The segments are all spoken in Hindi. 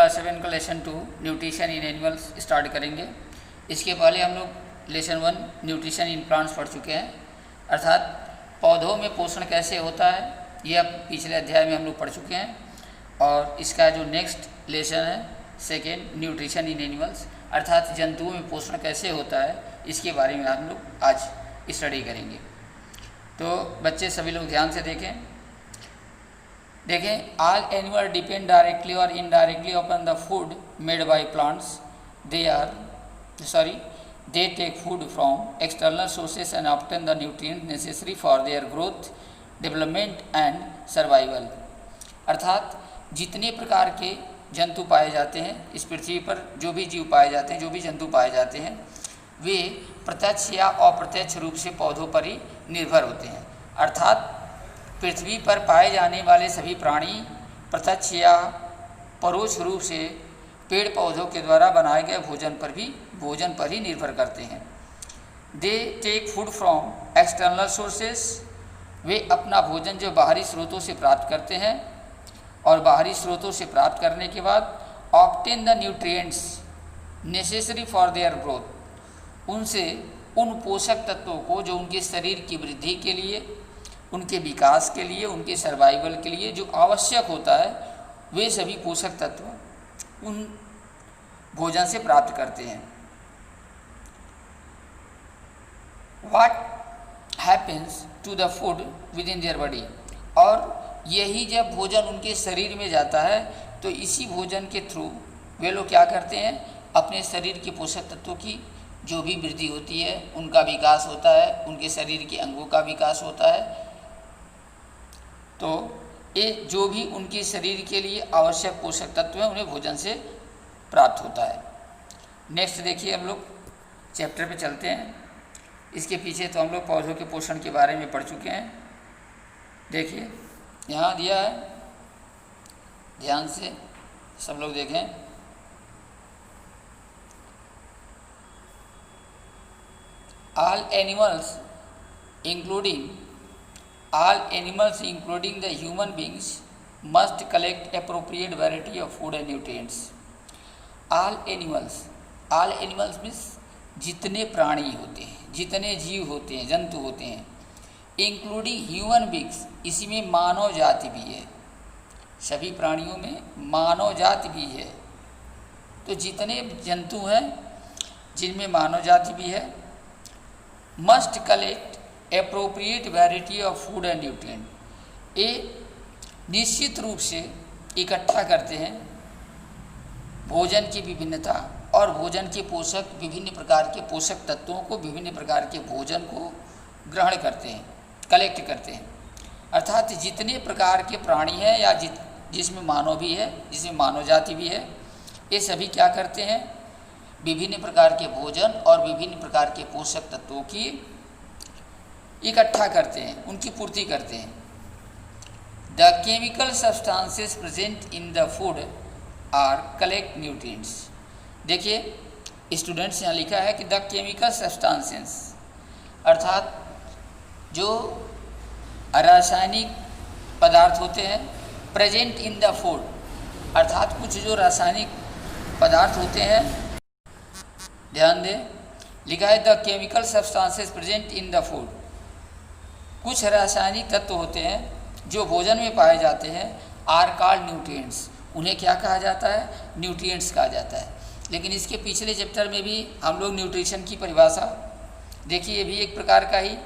क्लास 7 का lesson 2 nutrition in animals start करेंगे। इसके पहले हम लोग लेसन 1 न्यूट्रिशन इन प्लांट्स पढ़ चुके हैं, अर्थात पौधों में पोषण कैसे होता है यह पिछले अध्याय में हम लोग पढ़ चुके हैं। और इसका जो नेक्स्ट लेसन है सेकेंड न्यूट्रिशन इन एनिमल्स, अर्थात जंतुओं में पोषण कैसे होता है इसके बारे में हम लोग आज स्टडी करेंगे। तो बच्चे सभी लोग ध्यान से देखें ऑल एनिमल डिपेंड डायरेक्टली और indirectly upon the food made by plants. They take food from external sources and obtain the nutrient necessary for their growth, development and survival. अर्थात जितने प्रकार के जंतु पाए जाते हैं इस पृथ्वी पर, जो भी जीव पाए जाते हैं, जो भी जंतु पाए जाते हैं, वे प्रत्यक्ष या अप्रत्यक्ष रूप से पौधों पर ही निर्भर होते हैं। अर्थात पृथ्वी पर पाए जाने वाले सभी प्राणी प्रत्यक्ष या परोक्ष रूप से पेड़ पौधों के द्वारा बनाए गए भोजन पर ही निर्भर करते हैं। They take food from external sources, वे अपना भोजन जो बाहरी स्रोतों से प्राप्त करते हैं और बाहरी स्रोतों से प्राप्त करने के बाद obtain the nutrients necessary for their growth, उनसे उन पोषक तत्वों को जो उनके शरीर की वृद्धि के लिए, उनके विकास के लिए, उनके सर्वाइवल के लिए जो आवश्यक होता है, वे सभी पोषक तत्व उन भोजन से प्राप्त करते हैं। What happens to the food within their body, और यही जब भोजन उनके शरीर में जाता है तो इसी भोजन के थ्रू वे लोग क्या करते हैं, अपने शरीर के पोषक तत्वों की जो भी वृद्धि होती है उनका विकास होता है, उनके शरीर के अंगों का विकास होता है। तो ये जो भी उनके शरीर के लिए आवश्यक पोषक तत्व हैं उन्हें भोजन से प्राप्त होता है। नेक्स्ट देखिए, हम लोग चैप्टर पे चलते हैं। इसके पीछे तो हम लोग पौधों के पोषण के बारे में पढ़ चुके हैं। देखिए यहाँ दिया है, ध्यान से सब लोग देखें। All animals including the human beings must collect appropriate variety of food and nutrients. All animals means जितने प्राणी होते हैं, जितने जीव होते हैं, जंतु होते हैं, इंक्लूडिंग ह्यूमन बींग्स, इसी में मानव जाति भी है। सभी प्राणियों में मानव जाति भी है। तो जितने जंतु हैं जिनमें मानव जाति भी है, must collect appropriate variety of food and nutrient, ये निश्चित रूप से इकट्ठा करते हैं भोजन की विभिन्नता और भोजन के पोषक, विभिन्न प्रकार के पोषक तत्वों को, विभिन्न प्रकार के भोजन को ग्रहण करते हैं, कलेक्ट करते हैं। अर्थात जितने प्रकार के प्राणी हैं या जिसमें मानव भी है, जिसमें मानव जाति भी है, ये सभी क्या करते हैं, विभिन्न प्रकार के भोजन और विभिन्न प्रकार के पोषक तत्वों की इकट्ठा करते हैं, उनकी पूर्ति करते हैं। The chemical substances present in the food are called nutrients. देखिए स्टूडेंट्स यहाँ लिखा है कि द केमिकल सब्सटेंसेस, अर्थात जो रासायनिक पदार्थ होते हैं, प्रेजेंट इन द फूड, अर्थात कुछ जो रासायनिक पदार्थ होते हैं, ध्यान दें, लिखा है the chemical substances present in the food. कुछ रासायनिक तत्व होते हैं जो भोजन में पाए जाते हैं, आर कॉल्ड न्यूट्रिएंट्स, उन्हें क्या कहा जाता है, न्यूट्रिएंट्स कहा जाता है। लेकिन इसके पिछले चैप्टर में भी हम लोग न्यूट्रिशन की परिभाषा देखिए, ये भी एक प्रकार का ही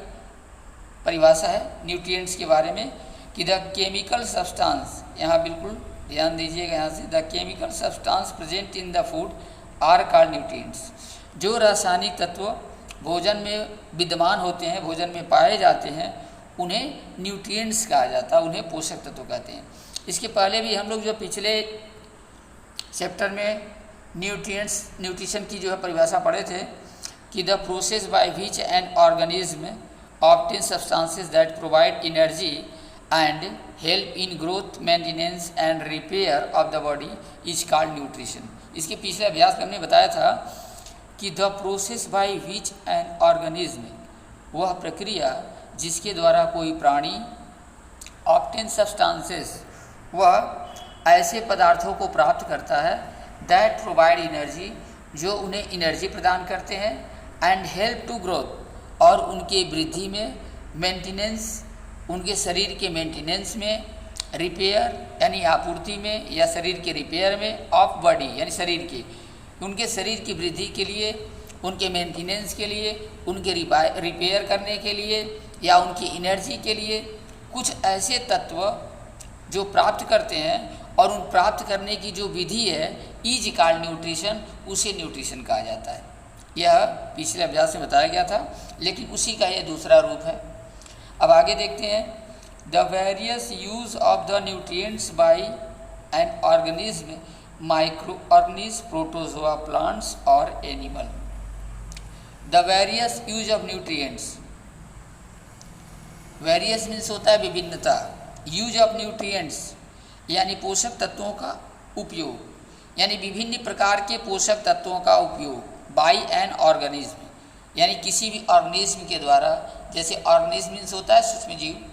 परिभाषा है न्यूट्रिएंट्स के बारे में कि द केमिकल सब्सटेंस, यहाँ बिल्कुल ध्यान दीजिएगा, यहाँ से the chemical substance present in the food are called nutrients. जो रासायनिक तत्व भोजन में विद्यमान होते हैं, भोजन में पाए जाते हैं, उन्हें न्यूट्रिएंट्स कहा जाता है, उन्हें पोषक तत्व कहते हैं। इसके पहले भी हम लोग जो पिछले चैप्टर में न्यूट्रिशन की जो है परिभाषा पढ़े थे कि the process by which an organism obtain substances that provide energy and help in growth, maintenance and repair of the body is called nutrition. इसके पिछले अभ्यास में हमने बताया था कि the process by which an organism, वह प्रक्रिया जिसके द्वारा कोई प्राणी ऑब्टेन सब्सटेंसेस, वह ऐसे पदार्थों को प्राप्त करता है दैट प्रोवाइड एनर्जी, जो उन्हें एनर्जी प्रदान करते हैं, एंड हेल्प टू ग्रोथ, और उनके वृद्धि में, मेंटेनेंस, उनके शरीर के मेंटेनेंस में, रिपेयर यानी आपूर्ति में या शरीर के रिपेयर में, ऑफ बॉडी यानी शरीर के, उनके शरीर की वृद्धि के लिए, उनके मेंटेनेंस के लिए, उनके रिपेयर करने के लिए या उनकी एनर्जी के लिए कुछ ऐसे तत्व जो प्राप्त करते हैं, और उन प्राप्त करने की जो विधि है इज कॉल्ड न्यूट्रिशन, उसे न्यूट्रिशन कहा जाता है। यह पिछले अभ्यास में बताया गया था, लेकिन उसी का यह दूसरा रूप है। अब आगे देखते हैं, the various use of the nutrients by an organism, micro organism, protozoa, plants और animal. The various use of nutrients, various means होता है विभिन्नता, यूज ऑफ न्यूट्रिएंट्स यानी पोषक तत्वों का उपयोग, यानी विभिन्न प्रकार के पोषक तत्वों का उपयोग बाय एन ऑर्गेनिज्म यानी किसी भी ऑर्गेनिज्म के द्वारा। जैसे ऑर्गेनिज्म मीन्स होता है सूक्ष्म जीव,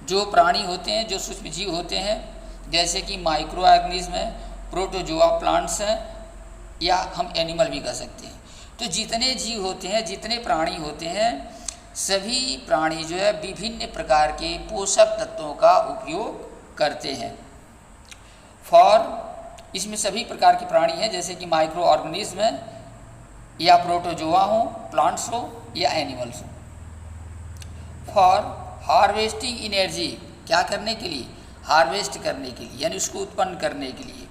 जो प्राणी होते हैं, जो सूक्ष्म जीव होते हैं, जैसे कि माइक्रो ऑर्गेनिज्म है, प्रोटोजोआ प्लांट्स हैं, या हम एनिमल भी कह सकते हैं। तो जितने जीव होते हैं, जितने प्राणी होते हैं, सभी प्राणी जो है विभिन्न प्रकार के पोषक तत्वों का उपयोग करते हैं। फॉर, इसमें सभी प्रकार के प्राणी हैं, जैसे कि माइक्रो ऑर्गेनिज्म है, या प्रोटोजोआ हो, प्लांट्स हो या एनिमल्स हो। फॉर हार्वेस्टिंग एनर्जी, क्या करने के लिए? हार्वेस्ट करने के लिए, यानी उसको उत्पन्न करने के लिए।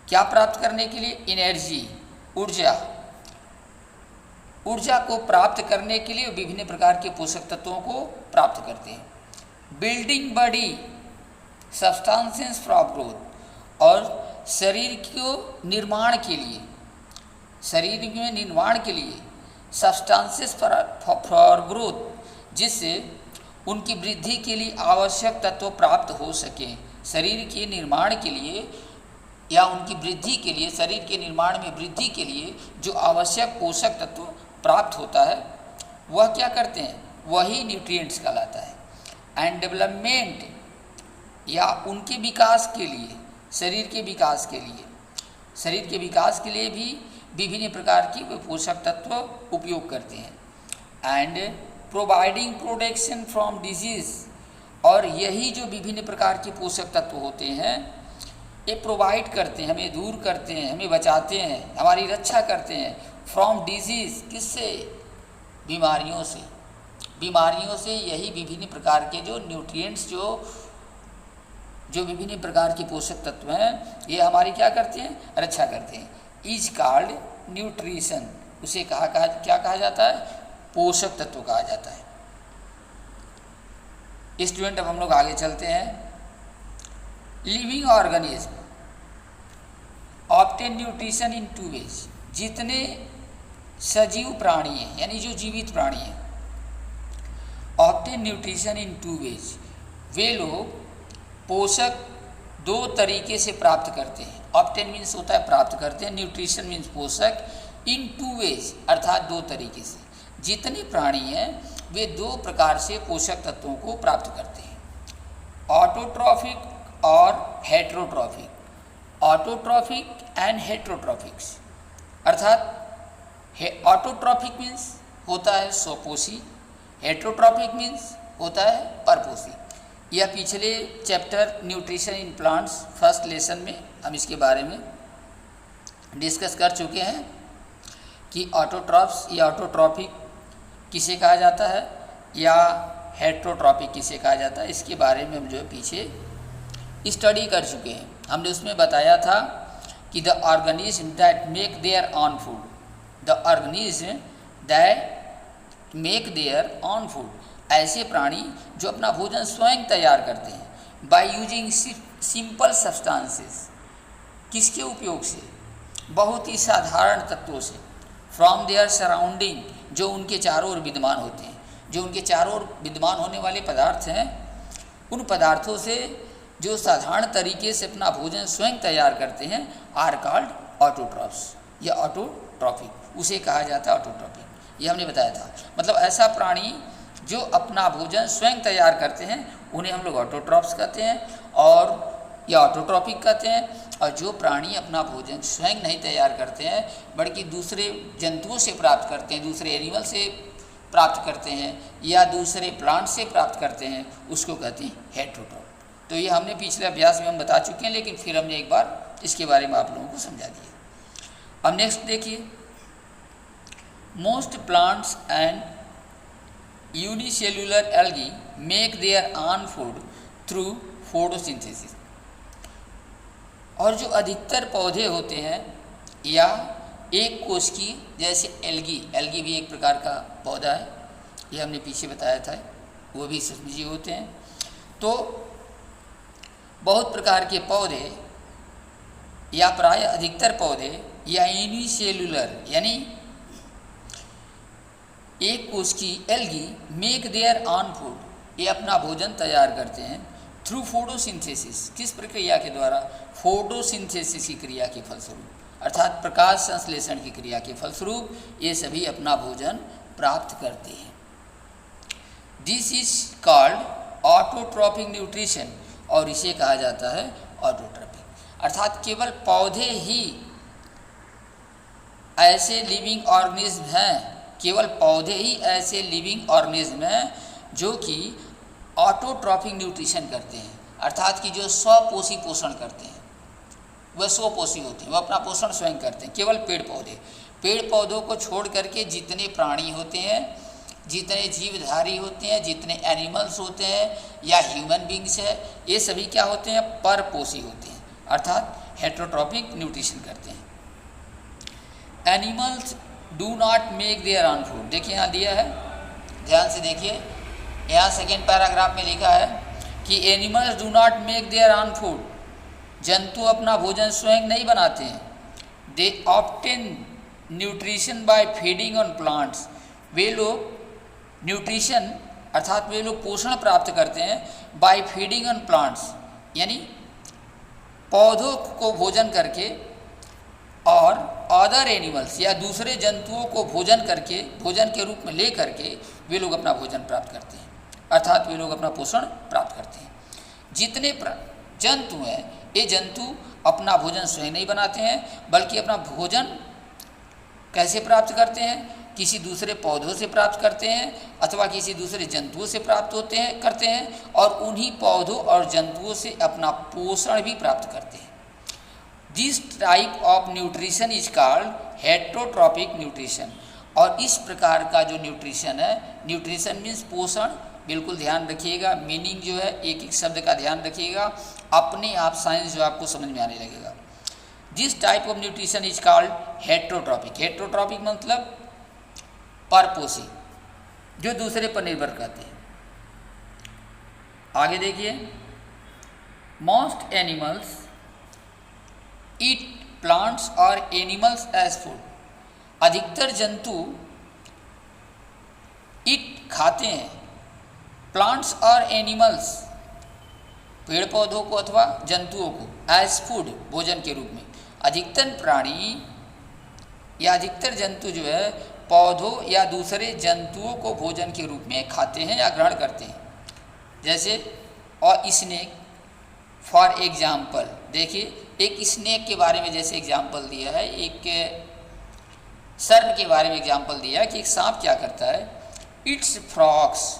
क्या प्राप्त करने के लिए? एनर्जी, ऊर्जा। ऊर्जा को प्राप्त करने के लिए विभिन्न प्रकार के पोषक तत्वों को प्राप्त करते हैं। Building body substances for growth, और शरीर को निर्माण के लिए, शरीर में निर्माण के लिए सब्सटेंसेस फॉर ग्रोथ, जिससे उनकी वृद्धि के लिए आवश्यक तत्व प्राप्त हो सके। शरीर के निर्माण के लिए या उनकी वृद्धि के लिए, शरीर के निर्माण में वृद्धि के लिए जो आवश्यक पोषक तत्व प्राप्त होता है, वह क्या करते हैं? वही न्यूट्रिएंट्स कहलाता है। एंड डेवलपमेंट, या उनके विकास के लिए, शरीर के विकास के लिए, शरीर के विकास के लिए भी विभिन्न प्रकार की पोषक तत्व उपयोग करते हैं। And providing protection from disease, और यही जो विभिन्न प्रकार के पोषक तत्व होते हैं, ये प्रोवाइड करते हैं, हमें दूर करते हैं, हमें बचाते हैं, हमारी रक्षा करते हैं। फ्रॉम डिजीज़, किससे? बीमारियों से। बीमारियों से यही विभिन्न प्रकार के जो न्यूट्रिएंट्स, जो विभिन्न प्रकार के पोषक तत्व हैं, ये हमारी क्या करते हैं? रक्षा करते हैं। इज कॉल्ड न्यूट्रिशन, उसे क्या कहा जाता है? पोषक तत्व कहा जाता है। स्टूडेंट, अब हम लोग आगे चलते हैं। Living organism obtain nutrition in 2 ways, जितने सजीव प्राणी हैं, यानी जो जीवित प्राणी हैं, ऑब्टेन न्यूट्रिशन इन 2 वेज, वे लोग पोषक 2 तरीके से प्राप्त करते हैं। ऑब्टेन मीन्स होता है प्राप्त करते हैं, न्यूट्रिशन मीन्स पोषक, इन 2 वेज अर्थात 2 तरीके से। जितने प्राणी हैं वे 2 प्रकार से पोषक तत्वों को प्राप्त करते हैं, ऑटोट्रॉफिक और हेट्रोट्रॉफिक। ऑटोट्रॉफिक एंड हेट्रोट्रॉफिक्स, अर्थात ऑटोट्रॉफिक मीन्स होता है स्वपोषी, हेट्रोट्रॉफिक मीन्स होता है परपोषी। यह पिछले chapter nutrition in plants first lesson में हम इसके बारे में डिस्कस कर चुके हैं कि ऑटोट्रॉफ्स या ऑटोट्रॉफिक किसे कहा जाता है या हेट्रोट्रॉफिक किसे कहा जाता है, इसके बारे में हम जो पीछे स्टडी कर चुके हैं। हमने उसमें बताया था कि the organism that make their own food, the organism that make their own food, ऐसे प्राणी जो अपना भोजन स्वयं तैयार करते हैं, बाय यूजिंग सिंपल सब्सटेंसेस, किसके उपयोग से? बहुत ही साधारण तत्वों से, फ्रॉम देयर सराउंडिंग, जो उनके चारों ओर विद्यमान होते हैं, जो उनके चारों ओर विद्यमान होने वाले पदार्थ हैं, उन पदार्थों से जो साधारण तरीके से अपना भोजन स्वयं तैयार करते हैं, आर कॉल्ड ऑटोट्रॉफ्स या ऑटोट्रॉफिक, उसे कहा जाता है ऑटोट्रॉफिक। ये हमने बताया था। मतलब ऐसा प्राणी जो अपना भोजन स्वयं तैयार करते हैं, उन्हें हम लोग ऑटोट्रॉफ्स कहते हैं, और या ऑटोट्रॉपिक कहते हैं। और जो प्राणी अपना भोजन स्वयं नहीं तैयार करते हैं बल्कि दूसरे जंतुओं से प्राप्त करते हैं, दूसरे एनिमल से प्राप्त करते हैं या दूसरे प्लांट से प्राप्त करते हैं, उसको कहते हैं हेटेरोट्रॉपिक। तो ये हमने पिछले अभ्यास में हम बता चुके हैं, लेकिन फिर हमने एक बार इसके बारे में आप लोगों को समझा दिया। अब नेक्स्ट देखिए, most plants and unicellular algae make their own food through photosynthesis. और जो अधिकतर पौधे होते हैं या एक कोश की, जैसे एल्गी भी एक प्रकार का पौधा है, ये हमने पीछे बताया था, वो भी सूक्ष्मजीव होते हैं। तो बहुत प्रकार के पौधे या प्राय अधिकतर पौधे या यूनिसेल्युलर यानी एक कोश की algae make their own food, ये अपना भोजन तैयार करते हैं थ्रू फोटोसिंथेसिस। किस प्रक्रिया के द्वारा? फोटोसिंथेसिस की क्रिया के फलस्वरूप, अर्थात प्रकाश संश्लेषण की क्रिया के फलस्वरूप ये सभी अपना भोजन प्राप्त करते हैं। This is called autotrophic nutrition, और इसे कहा जाता है ऑटोट्रॉपिक। अर्थात केवल पौधे ही ऐसे लिविंग ऑर्गेनिज्म हैं, केवल पौधे ही ऐसे लिविंग ऑर्गेनिज्म हैं जो कि ऑटोट्रॉपिक न्यूट्रिशन करते हैं, अर्थात कि जो स्वपोषी पोषण करते हैं, वह स्वपोषी होते हैं, वह अपना पोषण स्वयं करते हैं। केवल पेड़ पौधों को छोड़ करके जितने प्राणी होते हैं, जितने जीवधारी होते हैं, जितने एनिमल्स होते हैं या ह्यूमन बींग्स है, ये सभी क्या होते हैं? परपोषी होते हैं, अर्थात हेटेरोट्रॉपिक न्यूट्रिशन करते हैं। Animals do not make their own food, देखिए यहाँ दिया है, ध्यान से देखिए, यहाँ सेकेंड पैराग्राफ में लिखा है कि animals do not make their own food, जंतु अपना भोजन स्वयं नहीं बनाते हैं। They obtain nutrition by feeding on plants, वे लोग न्यूट्रिशन अर्थात वे लोग पोषण प्राप्त करते हैं बाय फीडिंग ऑन प्लांट्स, यानी पौधों को भोजन करके, और अदर एनिमल्स या दूसरे जंतुओं को भोजन करके, भोजन के रूप में ले करके वे लोग अपना भोजन प्राप्त करते हैं, अर्थात वे लोग अपना पोषण प्राप्त करते हैं। जितने जंतु हैं, ये जंतु अपना भोजन स्वयं नहीं बनाते हैं, बल्कि अपना भोजन कैसे प्राप्त करते हैं? किसी दूसरे पौधों से प्राप्त करते हैं अथवा किसी दूसरे जंतुओं से प्राप्त करते हैं, और उन्हीं पौधों और जंतुओं से अपना पोषण भी प्राप्त करते हैं। This type of nutrition is called heterotrophic nutrition, और इस प्रकार का जो न्यूट्रिशन है, न्यूट्रिशन मीन्स पोषण, बिल्कुल ध्यान रखिएगा, मीनिंग जो है एक एक शब्द का ध्यान रखिएगा, अपने आप साइंस जो आपको समझ में आने लगेगा। This type of nutrition is called heterotrophic. Heterotrophic मतलब परपोषी, जो दूसरे पर निर्भर करते हैं। आगे देखिए, मोस्ट एनिमल्स ईट प्लांट्स और एनिमल्स एज फूड, अधिकतर जंतु ईट खाते हैं प्लांट्स और एनिमल्स, पेड़ पौधों को अथवा जंतुओं को, एज फूड भोजन के रूप में। अधिकतर प्राणी या अधिकतर जंतु जो है पौधों या दूसरे जंतुओं को भोजन के रूप में खाते हैं या ग्रहण करते हैं। जैसे और स्नेक फॉर एग्जाम्पल, देखिए एक स्नेक के बारे में जैसे एग्जाम्पल दिया है, एक सर्प के बारे में एग्जाम्पल दिया है कि एक सांप क्या करता है, इट्स फ्रॉग्स,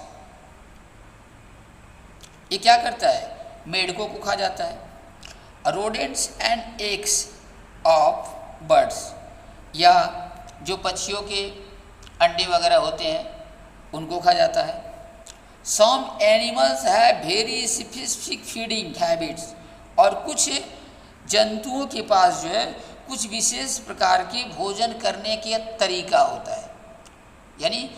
ये क्या करता है? मेढकों को खा जाता है। Rodents and eggs of birds, या जो पक्षियों के अंडे वगैरह होते हैं उनको खा जाता है। Some animals have very specific feeding habits, और कुछ जंतुओं के पास जो है कुछ विशेष प्रकार के भोजन करने का तरीका होता है, यानी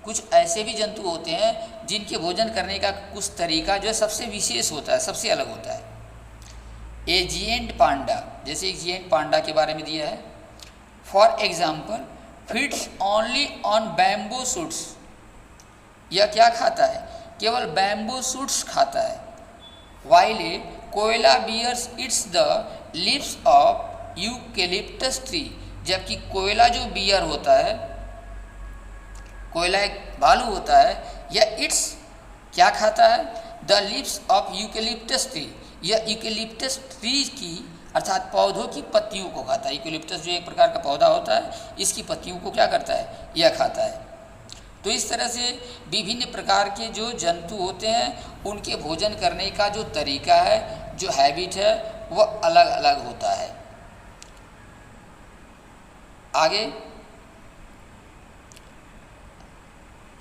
कुछ ऐसे भी जंतु होते हैं जिनके भोजन करने का कुछ तरीका जो है सबसे विशेष होता है, सबसे अलग होता है। ए जिएंट पांडा, जैसे एक जिएंट पांडा के बारे में दिया है, for example feeds only on bamboo shoots, यह क्या खाता है? केवल बैम्बू शूट्स खाता है। While a koala bears eats the leaves of eucalyptus tree, जबकि कोयला जो बियर होता है, कोयला एक भालू होता है, यह इट्स क्या खाता है? The leaves of eucalyptus tree, यह यूकेलिप्टस ट्री की अर्थात पौधों की पत्तियों को खाता है। यूकेलिप्टस जो एक प्रकार का पौधा होता है, इसकी पत्तियों को क्या करता है, यह खाता है। तो इस तरह से विभिन्न प्रकार के जो जंतु होते हैं उनके भोजन करने का जो तरीका है, जो हैबिट है, वह अलग अलग होता है। आगे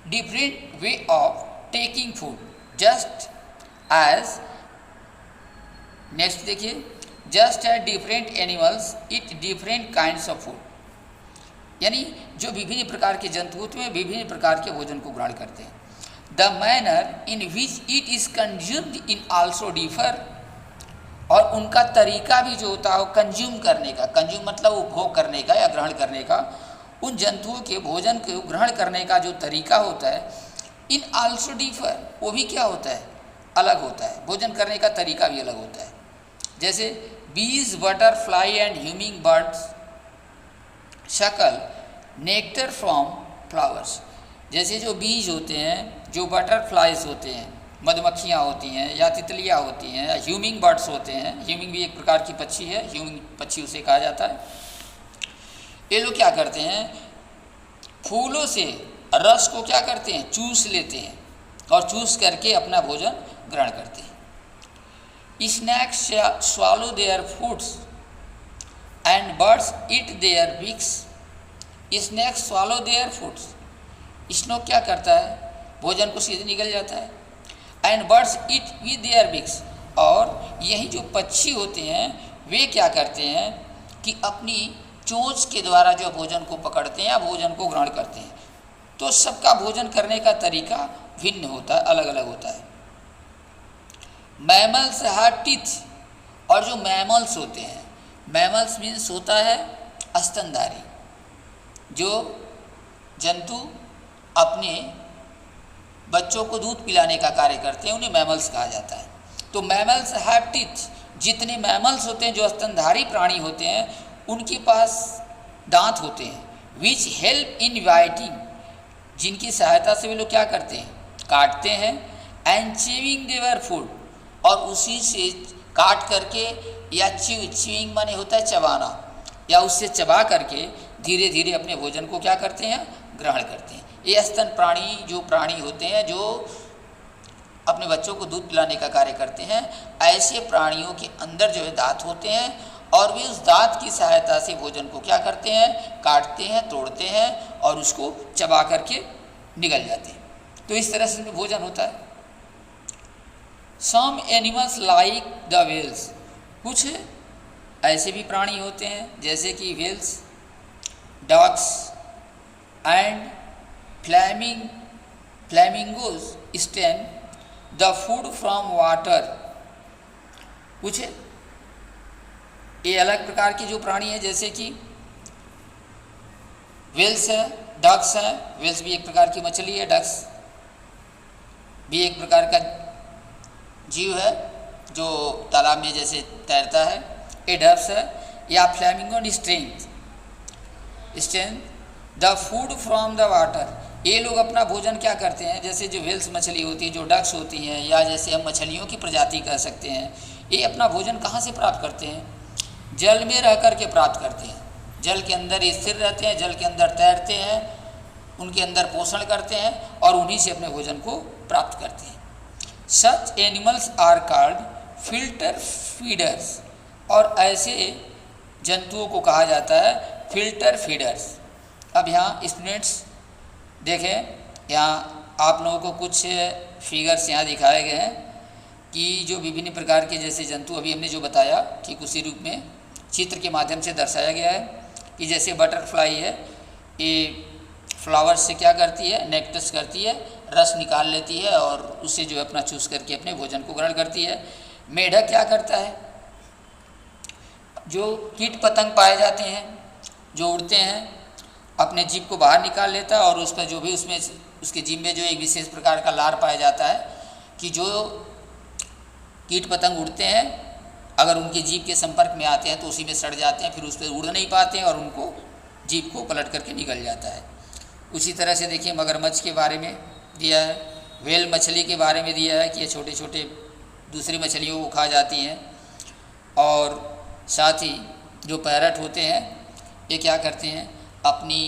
different way of taking food, just as, next देखिए, just as different animals eat different kinds of food, यानी जो विभिन्न प्रकार के जंतु होते हैं विभिन्न प्रकार के भोजन को ग्रहण करते हैं। The manner in which it is consumed in also differ, और उनका तरीका भी जो होता है वो कंज्यूम करने का, कंज्यूम मतलब उपभोग करने का या ग्रहण करने का, उन जंतुओं के भोजन को ग्रहण करने का जो तरीका होता है, इन आल्सो डिफर, वो भी क्या होता है, अलग होता है। भोजन करने का तरीका भी अलग होता है। जैसे बीज, बटरफ्लाई एंड ह्यूमिंग बर्ड्स शकल नेक्टर फ्रॉम फ्लावर्स, जैसे जो बीज होते हैं, जो बटरफ्लाइज होते हैं, मधुमक्खियाँ होती हैं या तितलियाँ होती हैं, या ह्यूमिंग बर्ड्स होते हैं, ह्यूमिंग भी एक प्रकार की पक्षी है, ह्यूमिंग पक्षी उसे कहा जाता है। ये लोग क्या करते हैं, फूलों से रस को क्या करते हैं, चूस लेते हैं और चूस करके अपना भोजन ग्रहण करते हैं। Snakes swallow their foods and birds eat their beaks, snakes swallow their foods, स्नो क्या करता है, भोजन को सीधे निगल जाता है। And birds eat with their beaks, और यही जो पक्षी होते हैं वे क्या करते हैं कि अपनी चोंच के द्वारा जो भोजन को पकड़ते हैं या भोजन को ग्रहण करते हैं। तो सबका भोजन करने का तरीका भिन्न होता है, अलग अलग होता है। मैमल्स हैव टीथ, और जो मैमल्स होते हैं, मैमल्स मीन्स होता है स्तनधारी, जो जंतु अपने बच्चों को दूध पिलाने का कार्य करते हैं, उन्हें मैमल्स कहा जाता है। तो मैमल्स हैव टीथ, जितने मैमल्स होते हैं जो स्तनधारी प्राणी होते हैं उनके पास दांत होते हैं। विच हेल्प इन बाइटिंग, जिनकी सहायता से वे लोग क्या करते हैं, काटते हैं। एंड च्यूइंग देयर फूड, और उसी से काट करके, या च्यूइंग माने होता है चबाना, या उससे चबा करके धीरे धीरे अपने भोजन को क्या करते हैं, ग्रहण करते हैं। ये स्तन प्राणी जो प्राणी होते हैं जो अपने बच्चों को दूध पिलाने का कार्य करते हैं, ऐसे प्राणियों के अंदर जो है दांत होते हैं, और वे उस दांत की सहायता से भोजन को क्या करते हैं, काटते हैं, तोड़ते हैं और उसको चबा करके निगल जाते हैं। तो इस तरह से भोजन होता है। Some animals like the whales, कुछ ऐसे भी प्राणी होते हैं जैसे कि whales, dogs and flamingos strain the food from water, कुछ ये अलग प्रकार के जो प्राणी हैं जैसे कि व्हेल्स है, डक्स है। व्हेल्स भी एक प्रकार की मछली है, डक्स भी एक प्रकार का जीव है जो तालाब में जैसे तैरता है, ये डक्स है। या flamingo stand the food from the water, ये लोग अपना भोजन क्या करते हैं, जैसे जो व्हेल्स मछली होती है, जो डक्स होती हैं, या जैसे हम मछलियों की प्रजाति कह सकते हैं, ये अपना भोजन कहाँ से प्राप्त करते हैं, जल में रह कर के प्राप्त करते हैं। जल के अंदर ये स्थिर रहते हैं, जल के अंदर तैरते हैं, उनके अंदर पोषण करते हैं और उन्हीं से अपने भोजन को प्राप्त करते हैं। Such animals are called filter feeders, और ऐसे जंतुओं को कहा जाता है फिल्टर फीडर्स। अब यहाँ स्टूडेंट्स देखें, यहाँ आप लोगों को कुछ फिगर्स यहाँ दिखाए गए हैं कि जो विभिन्न प्रकार के जैसे जंतु अभी हमने जो बताया ठीक उसी रूप में चित्र के माध्यम से दर्शाया गया है कि जैसे बटरफ्लाई है, ये फ्लावर से क्या करती है, नेक्टस करती है, रस निकाल लेती है और उसे जो है अपना चूस करके अपने भोजन को ग्रहण करती है। मेढक क्या करता है, जो कीट पतंग पाए जाते हैं जो उड़ते हैं, अपने जीभ को बाहर निकाल लेता है और उसका जो भी उसमें उसके जीभ में जो एक विशेष प्रकार का लार पाया जाता है कि जो कीट पतंग उड़ते हैं अगर उनके जीभ के संपर्क में आते हैं तो उसी में सड़ जाते हैं, फिर उस पर उड़ नहीं पाते हैं और उनको जीभ को पलट करके निकल जाता है। उसी तरह से देखिए मगरमच्छ के बारे में दिया है, व्हेल मछली के बारे में दिया है कि ये छोटे छोटे दूसरी मछलियों को खा जाती हैं। और साथ ही जो पैरट होते हैं ये क्या करते हैं, अपनी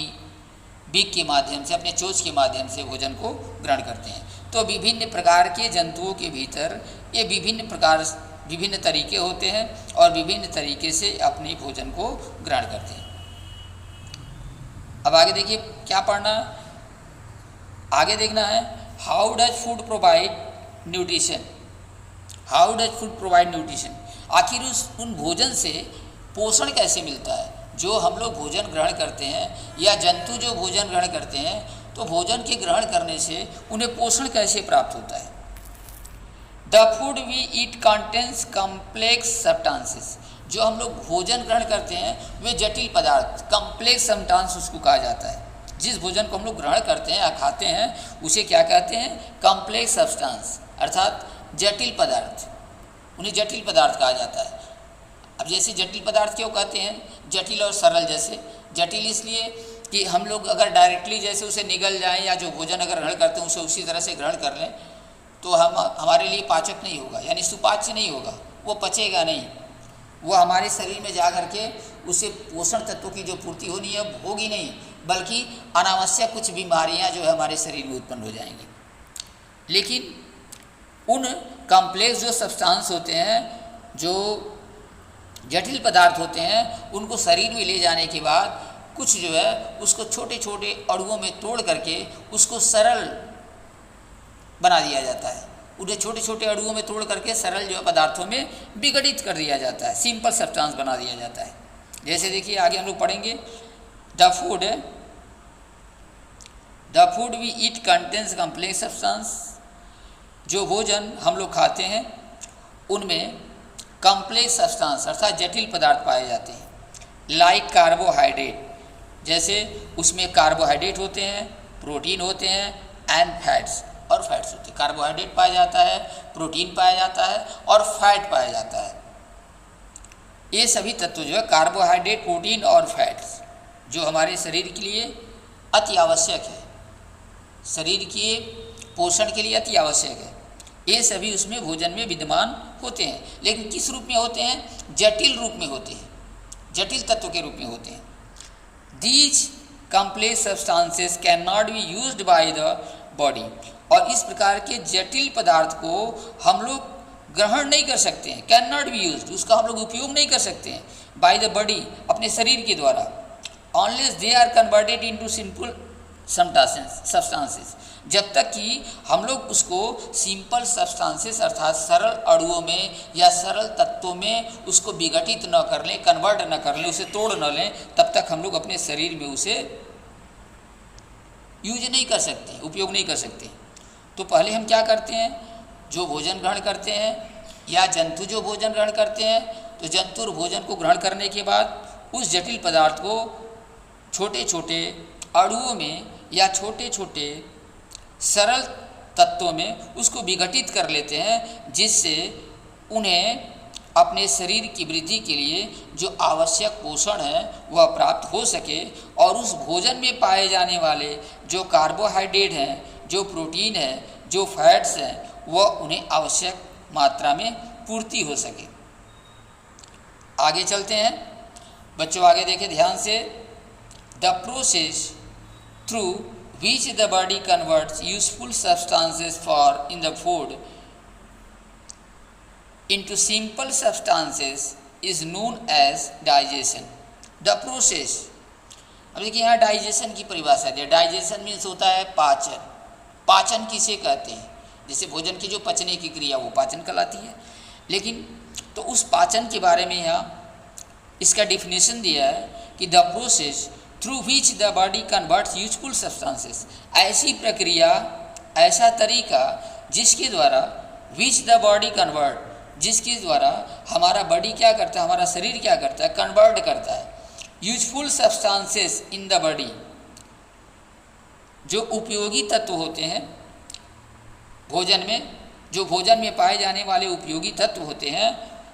बीक के माध्यम से, अपने चोंच के माध्यम से भोजन को ग्रहण करते हैं। तो विभिन्न प्रकार के जंतुओं के भीतर ये विभिन्न तरीके होते हैं और विभिन्न तरीके से अपने भोजन को ग्रहण करते हैं। अब आगे देखिए क्या पढ़ना, आगे देखना है how does food provide nutrition. How does food provide nutrition, आखिर उन भोजन से पोषण कैसे मिलता है। जो हम लोग भोजन ग्रहण करते हैं या जंतु जो भोजन ग्रहण करते हैं, तो भोजन के ग्रहण करने से उन्हें पोषण कैसे प्राप्त होता है। The food we eat contains complex substances, जो हम लोग भोजन ग्रहण करते हैं वे जटिल पदार्थ, कॉम्प्लेक्स सब्सटेंस उसको कहा जाता है। जिस भोजन को हम लोग ग्रहण करते हैं या खाते हैं उसे क्या कहते हैं, कॉम्प्लेक्स सब्सटेंस, अर्थात जटिल पदार्थ, उन्हें जटिल पदार्थ कहा जाता है। अब जैसे जटिल पदार्थ क्यों कहते हैं, जटिल और सरल। जैसे जटिल इसलिए कि हम लोग अगर डायरेक्टली जैसे उसे निगल जाएं या जो भोजन अगर ग्रहण करते हैं उसे उसी तरह से ग्रहण कर लें तो हमारे लिए पाचक नहीं होगा, यानी सुपाच्य नहीं होगा, वो पचेगा नहीं, वो हमारे शरीर में जा करके उसे पोषण तत्वों की जो पूर्ति होनी है होगी नहीं, बल्कि अनावश्यक कुछ बीमारियां जो है हमारे शरीर में उत्पन्न हो जाएंगी। लेकिन उन कॉम्प्लेक्स जो सब्सटेंस होते हैं, जो जटिल पदार्थ होते हैं, उनको शरीर में ले जाने के बाद कुछ जो है उसको छोटे छोटे अणुओं में तोड़ करके उसको सरल बना दिया जाता है। उन्हें छोटे छोटे अणुओं में तोड़ करके सरल जो पदार्थों में विघटित कर दिया जाता है, सिंपल सब्सटेंस बना दिया जाता है। जैसे देखिए आगे हम लोग पढ़ेंगे the food we eat contains complex substance, जो भोजन हम लोग खाते हैं उनमें कॉम्प्लेक्स सब्सटेंस अर्थात जटिल पदार्थ पाए जाते हैं। लाइक कार्बोहाइड्रेट, जैसे उसमें कार्बोहाइड्रेट होते हैं, प्रोटीन होते हैं एंड फैट्स, और फैट्स होते हैं। कार्बोहाइड्रेट पाया जाता है, प्रोटीन पाया जाता है और फैट पाया जाता है। ये सभी तत्व जो है कार्बोहाइड्रेट, प्रोटीन और फैट्स जो हमारे शरीर के लिए अति आवश्यक है, शरीर के पोषण के लिए अति आवश्यक है, ये सभी उसमें भोजन में विद्यमान होते हैं। लेकिन किस रूप में होते हैं, जटिल रूप में होते हैं, जटिल तत्व के रूप में होते हैं। These complex substances can not be used by the body, और इस प्रकार के जटिल पदार्थ को हम लोग ग्रहण नहीं कर सकते हैं, कैन नॉट बी यूज्ड, उसका हम लोग उपयोग नहीं कर सकते हैं बाय द बॉडी, अपने शरीर के द्वारा, unless they are converted into simple substances, जब तक कि हम लोग उसको सिंपल सब्सटेंसेस अर्थात सरल अणुओं में या सरल तत्वों में उसको विघटित न कर लें, कन्वर्ट न कर लें, उसे तोड़ न लें, तब तक हम लोग अपने शरीर में उसे यूज नहीं कर सकते, उपयोग नहीं कर सकते। तो पहले हम क्या करते हैं, जो भोजन ग्रहण करते हैं या जंतु जो भोजन ग्रहण करते हैं, तो जंतु और भोजन को ग्रहण करने के बाद उस जटिल पदार्थ को छोटे छोटे अणुओं में या छोटे छोटे सरल तत्वों में उसको विघटित कर लेते हैं, जिससे उन्हें अपने शरीर की वृद्धि के लिए जो आवश्यक पोषण है वह प्राप्त हो सके, और उस भोजन में पाए जाने वाले जो कार्बोहाइड्रेट हैं, जो प्रोटीन है, जो फैट्स हैं, वह उन्हें आवश्यक मात्रा में पूर्ति हो सके। आगे चलते हैं बच्चों, आगे देखें ध्यान से। The process through which the body converts useful substances for in the food into simple substances is known as digestion. The process, अब देखिए यहाँ डाइजेशन की परिभाषा है। डाइजेशन मीन्स होता है पाचन। पाचन किसे कहते हैं, जैसे भोजन की जो पचने की क्रिया वो पाचन कहलाती है। लेकिन तो उस पाचन के बारे में यहाँ इसका डिफिनेशन दिया है कि the process through which the body converts useful substances, ऐसी प्रक्रिया, ऐसा तरीका जिसके द्वारा विच द बॉडी कन्वर्ट, जिसके द्वारा हमारा बॉडी क्या करता है, हमारा शरीर क्या करता है, कन्वर्ट करता है useful substances in the body, जो उपयोगी तत्व होते हैं भोजन में, जो भोजन में पाए जाने वाले उपयोगी तत्व होते हैं,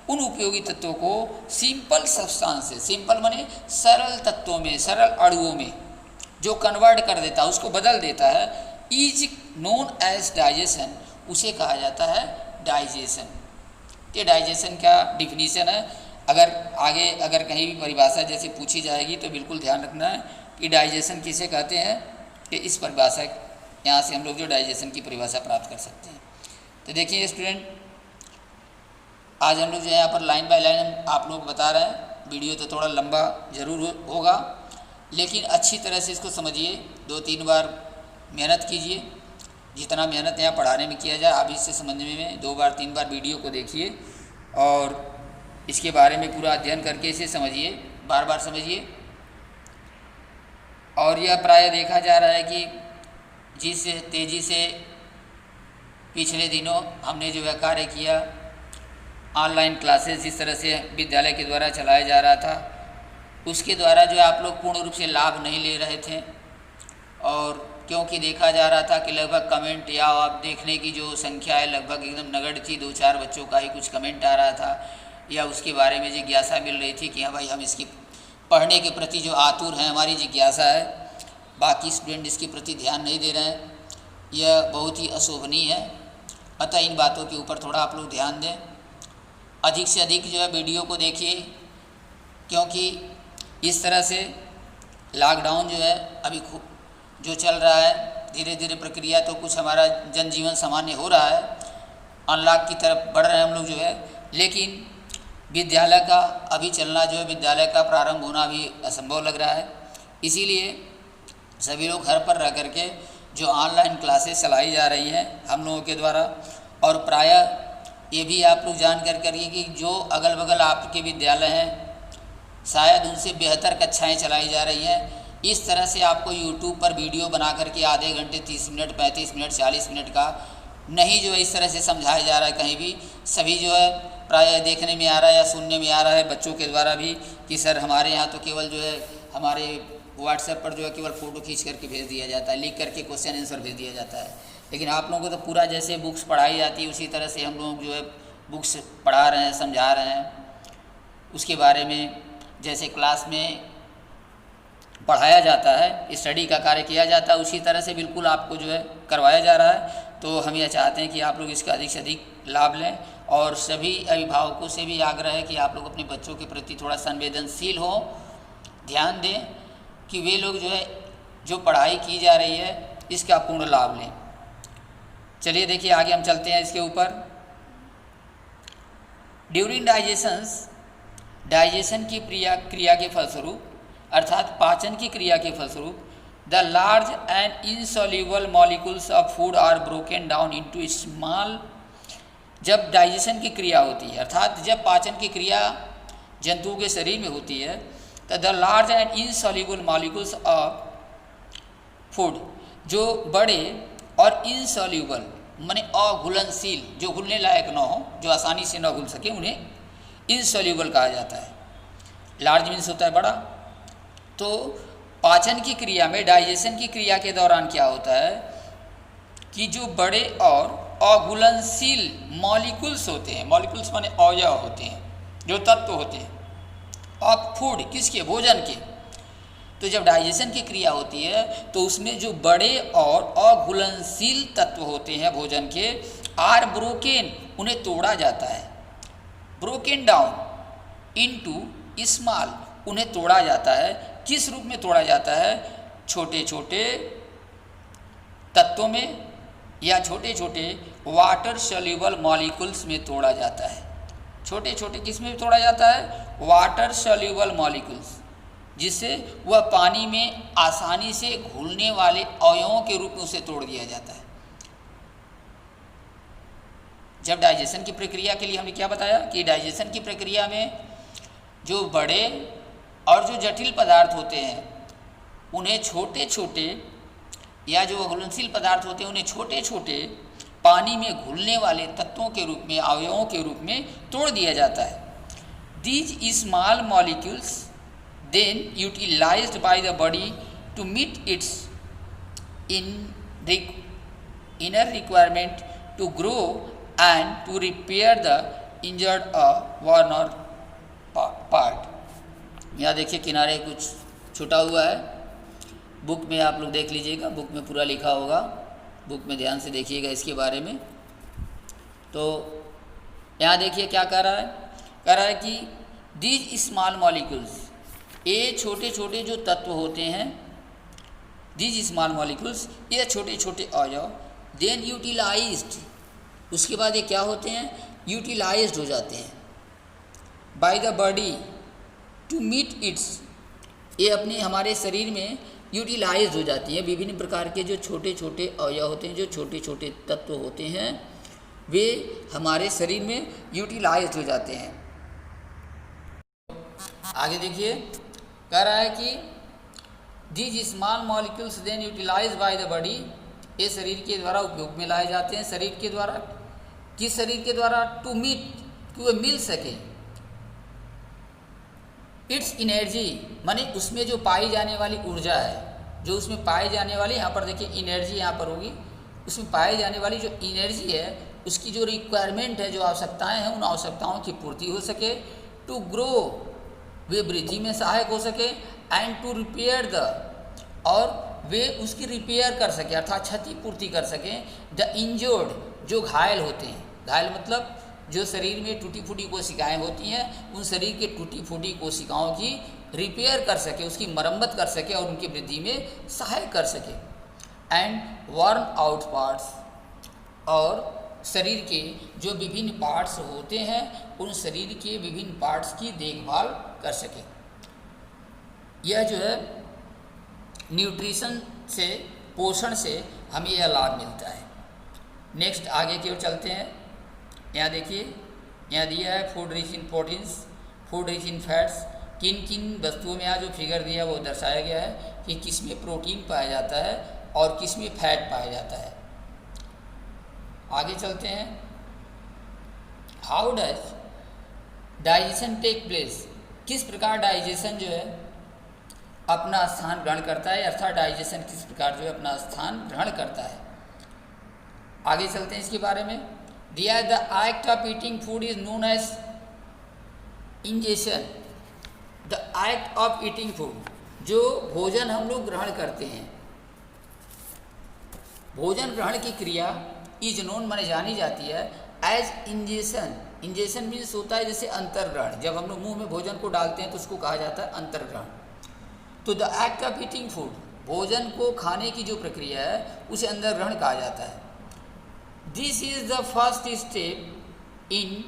उन उपयोगी तत्वों को सिंपल सब्सटेंसेस, सिंपल माने सरल तत्वों में, सरल अणुओं में जो कन्वर्ट कर देता है, उसको बदल देता है, इज नोन एज डाइजेशन, उसे कहा जाता है डाइजेशन। ये डाइजेशन का डिफिनीशन है। अगर आगे अगर कहीं भी परिभाषा जैसे पूछी जाएगी तो बिल्कुल ध्यान रखना है कि डाइजेशन किसे कहते हैं, कि इस परिभाषा यहाँ से हम लोग जो डाइजेशन की परिभाषा प्राप्त कर सकते हैं। तो देखिए स्टूडेंट, आज हम लोग जो है यहाँ पर लाइन बाय लाइन आप लोग बता रहे हैं। वीडियो तो थोड़ा लंबा ज़रूर होगा, लेकिन अच्छी तरह से इसको समझिए, 2-3 बार मेहनत कीजिए। जितना मेहनत यहाँ पढ़ाने में किया जाए, आप इससे समझने में 2-3 बार वीडियो को देखिए और इसके बारे में पूरा अध्ययन करके इसे समझिए, बार बार समझिए। और यह प्रायः देखा जा रहा है कि जिस तेज़ी से पिछले दिनों हमने जो है कार्य किया, ऑनलाइन क्लासेस जिस तरह से विद्यालय के द्वारा चलाया जा रहा था, उसके द्वारा जो आप लोग पूर्ण रूप से लाभ नहीं ले रहे थे। और क्योंकि देखा जा रहा था कि लगभग कमेंट या आप देखने की जो संख्या है लगभग एकदम नगण्य थी, 2-4 बच्चों का ही कुछ कमेंट आ रहा था, या उसके बारे में जिज्ञासा मिल रही थी कि हाँ भाई हम इसकी पढ़ने के प्रति जो आतुर हैं, हमारी जिज्ञासा है, बाकी स्टूडेंट इसके प्रति ध्यान नहीं दे रहे हैं। यह बहुत ही अशोभनीय है। अतः इन बातों के ऊपर थोड़ा आप लोग ध्यान दें, अधिक से अधिक जो है वीडियो को देखिए, क्योंकि इस तरह से लॉकडाउन जो है अभी जो चल रहा है, धीरे धीरे प्रक्रिया तो कुछ हमारा जनजीवन सामान्य हो रहा है, अनलॉक की तरफ बढ़ रहे हैं हम लोग जो है, लेकिन विद्यालय का अभी चलना जो है, विद्यालय का प्रारंभ होना भी असंभव लग रहा है। इसीलिए सभी लोग घर पर रह करके जो ऑनलाइन क्लासेस चलाई जा रही हैं हम लोगों के द्वारा, और प्रायः ये भी आप लोग जान कर करिए कि जो अगल बगल आपके विद्यालय हैं शायद उनसे बेहतर कक्षाएं चलाई जा रही हैं। इस तरह से आपको यूट्यूब पर वीडियो बना करके आधे घंटे, 30 मिनट, 35 मिनट, 40 मिनट का नहीं जो है इस तरह से समझाया जा रहा है कहीं भी। सभी जो है प्रायः देखने में आ रहा है या सुनने में आ रहा है बच्चों के द्वारा भी कि सर हमारे यहाँ तो केवल जो है हमारे व्हाट्सएप पर जो है केवल फ़ोटो खींच करके भेज दिया जाता है, लिख करके क्वेश्चन आंसर भेज दिया जाता है। लेकिन आप लोगों को तो पूरा जैसे बुक्स पढ़ाई जाती है उसी तरह से हम लोग जो है बुक्स पढ़ा रहे हैं, समझा रहे हैं, उसके बारे में जैसे क्लास में पढ़ाया जाता है, स्टडी का कार्य किया जाता है, उसी तरह से बिल्कुल आपको जो है करवाया जा रहा है। तो हम यह चाहते हैं कि आप लोग इसका अधिक से अधिक लाभ लें, और सभी अभिभावकों से भी आग्रह है कि आप लोग अपने बच्चों के प्रति थोड़ा संवेदनशील हो, ध्यान दें कि वे लोग जो है जो पढ़ाई की जा रही है इसका पूर्ण लाभ लें। चलिए देखिए आगे हम चलते हैं इसके ऊपर। ड्यूरिंग डाइजेशन की क्रिया के फलस्वरूप, अर्थात पाचन की क्रिया के फलस्वरूप, the large and insoluble molecules of food are broken down into small. जब डाइजेशन की क्रिया होती है, अर्थात जब पाचन की क्रिया जंतुओं के शरीर में होती है, तो the large and insoluble molecules of food, जो बड़े और इनसॉल्युबल माने अघुलनशील, जो घुलने लायक न हो, जो आसानी से न घुल सके, उन्हें इनसॉल्युबल कहा जाता है। लार्ज मीन्स होता है बड़ा। तो पाचन की क्रिया में, डाइजेशन की क्रिया के दौरान क्या होता है कि जो बड़े और अघुलनशील मॉलिक्यूल्स होते हैं, मॉलिक्यूल्स माने अवयव होते हैं, जो तत्व होते हैं ऑफ फूड, किसके, भोजन के। तो जब डाइजेशन की क्रिया होती है तो उसमें जो बड़े और अघुलनशील तत्व होते हैं भोजन के, आर ब्रोकन, उन्हें तोड़ा जाता है, ब्रोकन डाउन इनटू स्मॉल, उन्हें तोड़ा जाता है। किस रूप में तोड़ा जाता है? छोटे छोटे तत्वों में या छोटे छोटे वाटर सॉल्युबल मॉलिक्यूल्स में तोड़ा जाता है। छोटे छोटे किस में तोड़ा जाता है? वाटर सॉल्युबल मॉलिक्यूल्स, जिससे वह पानी में आसानी से घुलने वाले अवयवों के रूप में उसे तोड़ दिया जाता है। जब डाइजेशन की प्रक्रिया के लिए हमने क्या बताया कि डाइजेशन की प्रक्रिया में जो बड़े और जो जटिल पदार्थ होते हैं उन्हें छोटे छोटे, या जो घुलनशील पदार्थ होते हैं उन्हें छोटे छोटे पानी में घुलने वाले तत्वों के रूप में, अवयवों के रूप में तोड़ दिया जाता है। These small molecules then utilized by the body to meet its inner requirement to grow and to repair the injured or worn part। यहाँ देखिए किनारे कुछ छुटा हुआ है, बुक में आप लोग देख लीजिएगा, बुक में पूरा लिखा होगा, बुक में ध्यान से देखिएगा इसके बारे में। तो यहाँ देखिए क्या कह रहा है, कह रहा है कि दीज स्मॉल मॉलिक्यूल्स, ये छोटे छोटे जो तत्व होते हैं, दीज स्मॉल मॉलिक्यूल्स, ये छोटे छोटे अवयव, देन यूटिलाइज्ड, उसके बाद ये क्या होते हैं, यूटिलाइज्ड हो जाते हैं by the body to meet its, ये अपने हमारे शरीर में यूटिलाइज हो जाती हैं। विभिन्न प्रकार के जो छोटे छोटे अवयव होते हैं, जो छोटे छोटे तत्व होते हैं, वे हमारे शरीर में यूटिलाइज हो जाते हैं। आगे देखिए, कह रहा है कि these small molecules then utilise by the body, ये शरीर के द्वारा उपयोग में लाए जाते हैं। शरीर के द्वारा, किस शरीर के द्वारा, टू मीट, कि वह मिल सके, इट्स एनर्जी, माने उसमें जो पाई जाने वाली ऊर्जा है, जो उसमें पाई जाने वाली, यहाँ पर देखिए एनर्जी यहाँ पर होगी, उसमें पाई जाने वाली जो एनर्जी है, उसकी जो रिक्वायरमेंट है, जो आवश्यकताएं हैं, उन आवश्यकताओं की पूर्ति हो सके, टू ग्रो, वे वृद्धि में सहायक हो सके, एंड टू रिपेयर द, और वे उसकी रिपेयर कर सके, अर्थात क्षतिपूर्ति कर सकें, द इंजर्ड, जो घायल होते हैं, घायल मतलब जो शरीर में टूटी फूटी कोशिकाएं होती हैं, उन शरीर के टूटी फूटी कोशिकाओं की रिपेयर कर सके, उसकी मरम्मत कर सके और उनकी वृद्धि में सहायक कर सके। एंड वर्न आउट पार्ट्स, और शरीर के जो विभिन्न पार्ट्स होते हैं, उन शरीर के विभिन्न पार्ट्स की देखभाल कर सके। यह जो है न्यूट्रिशन से, पोषण से हमें यह लाभ मिलता है। नेक्स्ट आगे की ओर चलते हैं। यहाँ देखिए, यहाँ दिया है food rich in proteins, food rich in fats, किन किन वस्तुओं में यहाँ जो फिगर दिया है वो दर्शाया गया है कि किस में प्रोटीन पाया जाता है और किस में फैट पाया जाता है। आगे चलते हैं। How does digestion take place, किस प्रकार डाइजेशन जो है अपना स्थान ग्रहण करता है, अर्थात डाइजेशन किस प्रकार जो है अपना स्थान ग्रहण करता है। आगे चलते हैं इसके बारे में। दिया the act of eating food is known as ingestion, the act of eating food, जो भोजन हम लोग ग्रहण करते हैं, भोजन ग्रहण की क्रिया इज नोन माने जानी जाती है एज इंजेशन। इंजेशन मीन्स होता है जैसे अंतर्ग्रहण, जब हम लोग मुंह में भोजन को डालते हैं तो उसको कहा जाता है अंतर्ग्रहण। तो the act of eating food, भोजन को खाने की जो प्रक्रिया है उसे अंतर्ग्रहण कहा जाता है। This is the first step in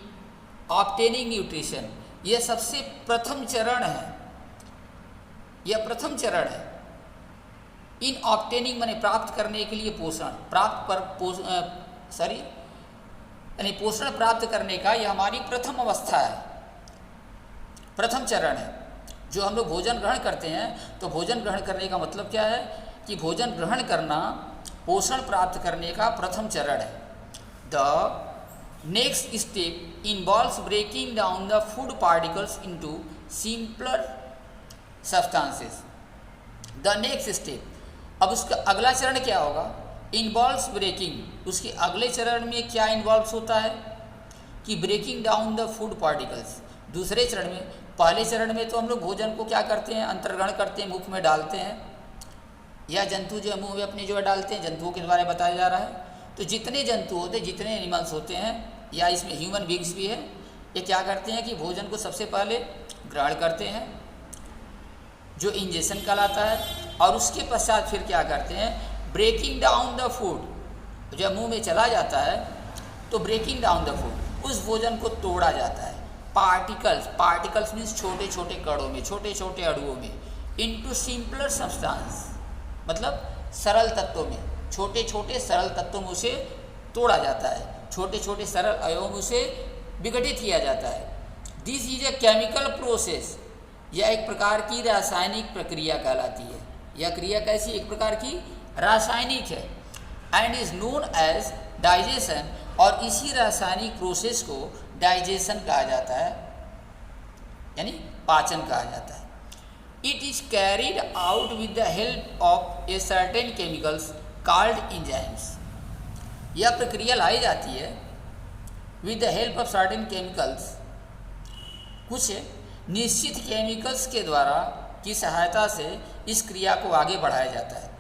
obtaining nutrition, यह सबसे प्रथम चरण है, यह प्रथम चरण है। इन ऑब्टेनिंग माने प्राप्त करने के लिए पोषण, प्राप्त पर पोषण प्राप्त करने का यह हमारी प्रथम अवस्था है, प्रथम चरण है। जो हम लोग भोजन ग्रहण करते हैं, तो भोजन ग्रहण करने का मतलब क्या है कि भोजन ग्रहण करना पोषण प्राप्त करने का प्रथम चरण है। The next step involves breaking down the food particles into simpler substances. The next step, अब उसका अगला चरण क्या होगा, इन्वॉल्व्स ब्रेकिंग, उसके अगले चरण में क्या इन्वॉल्व्स होता है कि breaking down the food particles. दूसरे चरण में, पहले चरण में तो हम लोग भोजन को क्या करते हैं, अंतर्ग्रहण करते हैं, मुख में डालते हैं, या जंतु जो है मुंह में अपने जो है डालते हैं, जंतुओं के द्वारा बताया जा रहा है। तो जितने जंतु होते हैं, जितने एनिमल्स होते हैं, या इसमें ह्यूमन बींग्स भी है, ये क्या करते हैं कि भोजन को सबसे पहले ग्रहण करते हैं, जो इंजेशन कहलाता है, और उसके पश्चात फिर क्या करते हैं, ब्रेकिंग डाउन द फूड, जब मुंह में चला जाता है तो ब्रेकिंग डाउन द फूड, उस भोजन को तोड़ा जाता है। पार्टिकल्स, पार्टिकल्स मीन्स छोटे छोटे कणों में, छोटे छोटे अणुओं में, इनटू सिंपलर सब्सटेंस, मतलब सरल तत्वों में, छोटे छोटे सरल तत्वों में उसे तोड़ा जाता है, छोटे छोटे सरल अवयवों में उसे विघटित किया जाता है। This is a chemical process, यह एक प्रकार की रासायनिक प्रक्रिया कहलाती है। यह क्रिया कैसी, एक प्रकार की रासायनिक है। And is known as digestion, और इसी रासायनिक प्रोसेस को डाइजेशन कहा जाता है, यानी पाचन कहा जाता है। It is carried out with the help of a certain chemicals called enzymes, यह प्रक्रिया लाई जाती है with the help of certain chemicals, कुछ निश्चित केमिकल्स के द्वारा की सहायता से इस क्रिया को आगे बढ़ाया जाता है।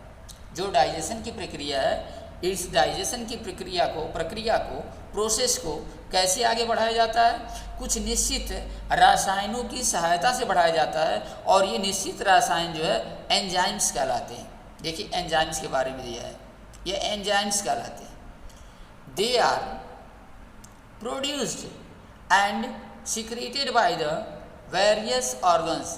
जो डाइजेशन की प्रक्रिया है, इस डाइजेशन की प्रक्रिया को, प्रोसेस को कैसे आगे बढ़ाया जाता है? कुछ निश्चित रसायनों की सहायता से बढ़ाया जाता है, और ये निश्चित रसायन जो है एंजाइम्स कहलाते हैं। देखिए एंजाइम्स के बारे में दिया है, ये एंजाइम्स कहलाते हैं। They are produced and secreted by the various organs.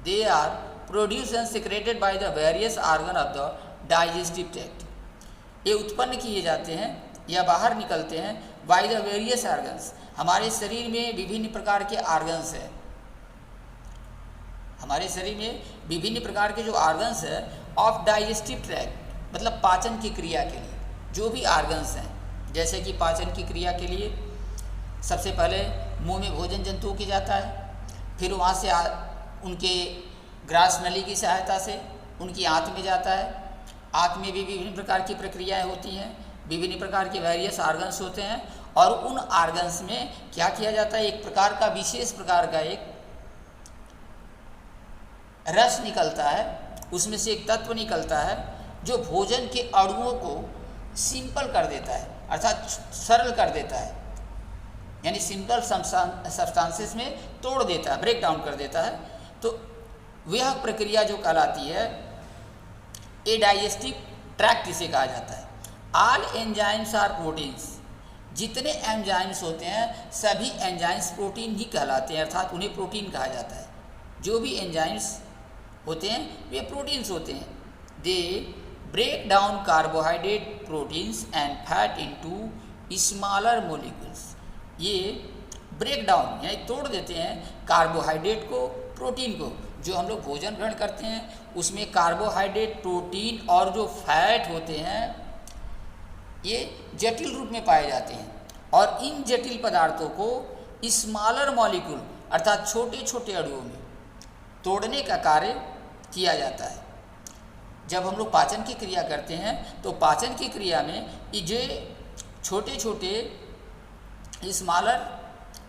They are produced and secreted by the various organ of the digestive tract. ये उत्पन्न किए जाते हैं या बाहर निकलते हैं बाय द वेरियस ऑर्गन्स। हमारे शरीर में विभिन्न प्रकार के ऑर्गन्स हैं, हमारे शरीर में विभिन्न प्रकार के जो ऑर्गन्स है ऑफ डाइजेस्टिव ट्रैक्ट, मतलब पाचन की क्रिया के लिए जो भी ऑर्गन्स हैं। जैसे कि पाचन की क्रिया के लिए सबसे पहले मुंह में भोजन जंतुओं की जाता है, फिर वहाँ से उनके ग्रास नली की सहायता से उनकी आंत में जाता है। आंत में भी विभिन्न प्रकार की प्रक्रियाएं होती हैं, विभिन्न प्रकार के वेरियस ऑर्गन्स होते हैं, और उन ऑर्गन्स में क्या किया जाता है, एक प्रकार का विशेष प्रकार का एक रस निकलता है, उसमें से एक तत्व निकलता है जो भोजन के अणुओं को सिंपल कर देता है, अर्थात सरल कर देता है, यानी सिंपल सब्सटेंसेस में तोड़ देता है, ब्रेक डाउन कर देता है। तो वह प्रक्रिया जो कहलाती है ए डाइजेस्टिव ट्रैक्ट इसे कहा जाता है। All enzymes are proteins. जितने एंजाइम्स होते हैं सभी एंजाइम्स प्रोटीन ही कहलाते हैं, अर्थात उन्हें प्रोटीन कहा जाता है। जो भी एंजाइम्स होते हैं वे प्रोटीन्स होते हैं। They break down carbohydrate, proteins and fat into smaller molecules. ये ब्रेक डाउन यानी तोड़ देते हैं कार्बोहाइड्रेट को, प्रोटीन को। जो हम लोग भोजन ग्रहण करते हैं उसमें कार्बोहाइड्रेट, प्रोटीन और जो फैट होते हैं ये जटिल रूप में पाए जाते हैं, और इन जटिल पदार्थों को स्मॉलर मॉलिक्यूल अर्थात छोटे छोटे अणुओं में तोड़ने का कार्य किया जाता है। जब हम लोग पाचन की क्रिया करते हैं तो पाचन की क्रिया में ये छोटे छोटे स्मॉलर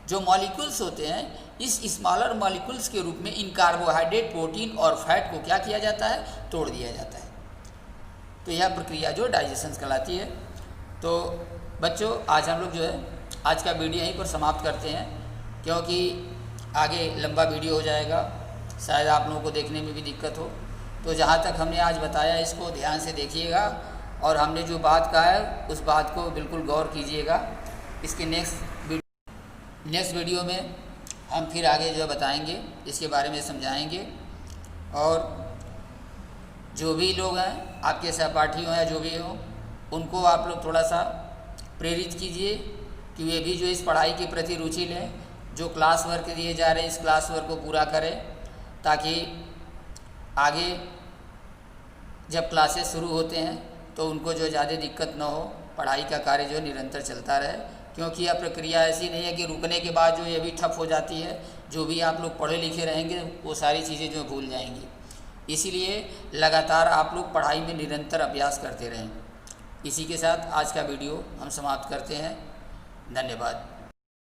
जो मॉलिक्यूल्स होते हैं, इस स्मॉलर मॉलिक्यूल्स के रूप में इन कार्बोहाइड्रेट, प्रोटीन और फैट को क्या किया जाता है, तोड़ दिया जाता है। तो यह प्रक्रिया जो डाइजेशन कहलाती है। तो बच्चों आज हम लोग जो है आज का वीडियो यहीं पर समाप्त करते हैं, क्योंकि आगे लंबा वीडियो हो जाएगा, शायद आप लोगों को देखने में भी दिक्कत हो। तो जहाँ तक हमने आज बताया इसको ध्यान से देखिएगा, और हमने जो बात कहा है उस बात को बिल्कुल गौर कीजिएगा। इसके नेक्स्ट वीडियो में हम फिर आगे जो बताएंगे इसके बारे में समझाएंगे। और जो भी लोग हैं आपके सहपाठी हों या जो भी हों उनको आप लोग थोड़ा सा प्रेरित कीजिए कि वे भी जो इस पढ़ाई के प्रति रुचि लें। जो क्लास वर्क दिए जा रहे हैं इस क्लास वर्क को पूरा करें, ताकि आगे जब क्लासेस शुरू होते हैं तो उनको जो ज़्यादा दिक्कत ना हो, पढ़ाई का कार्य जो निरंतर चलता रहे। क्योंकि यह प्रक्रिया ऐसी नहीं है कि रुकने के बाद जो ये भी ठप हो जाती है। जो भी आप लोग पढ़े लिखे रहेंगे वो सारी चीज़ें जो भूल जाएंगी, इसीलिए लगातार आप लोग पढ़ाई में निरंतर अभ्यास करते रहें। इसी के साथ आज का वीडियो हम समाप्त करते हैं। धन्यवाद।